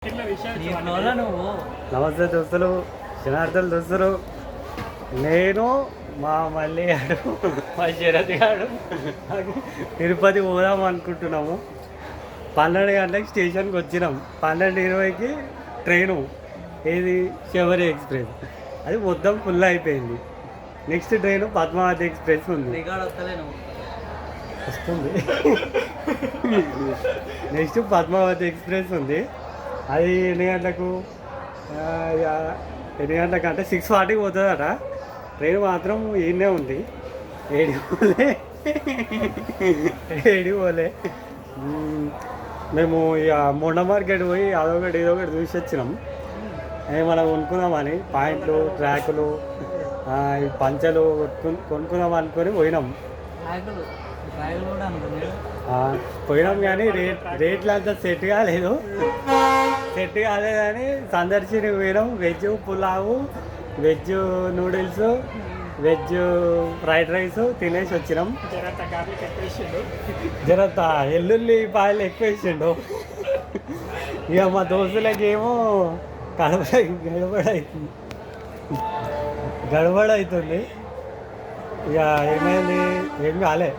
నువ్వు నమస్తే దోస్తులు, జనార్దన్ దోస్తులు. నేను మా మల్లి గారు మా శరత్ గారు తిరుపతి పోదాం అనుకుంటున్నాము. 12 గంటలకు స్టేషన్కి వచ్చినాం. 12:20కి ట్రైను, ఏది శబరి ఎక్స్ప్రెస్, అది మొత్తం ఫుల్ అయిపోయింది. నెక్స్ట్ ట్రైను పద్మావతి ఎక్స్ప్రెస్ ఉంది, వస్తుంది. నెక్స్ట్ పద్మావతి ఎక్స్ప్రెస్ ఉంది, అది ఎన్ని గంటలకు 6:40కి పోతుందట. ట్రైన్ మాత్రం ఈయనే ఉంది, ఏడి పోలే. మేము ఇక మొండ మార్కెట్ పోయి అదొకటి ఇదొకటి చూసి వచ్చినాం. మనం కొనుక్కుందామని పాయింట్లు, ట్రాకులు, పంచలు కొనుక్కుందాం అనుకొని పోయినాం. పోయినాం కానీ రేట్లు అంతా సెట్ కాలేదని సందర్శనకి పోయినాం. Veg pulao, veg noodles, veg fried rice తినేసి వచ్చినాం. జరంత ఎల్లుల్లి పాయలు ఎక్కువ వేసిండు. ఇక మా దోస్తులకేమో గడబడ అవుతుంది. ఇక ఏమైంది, ఏం కాలే.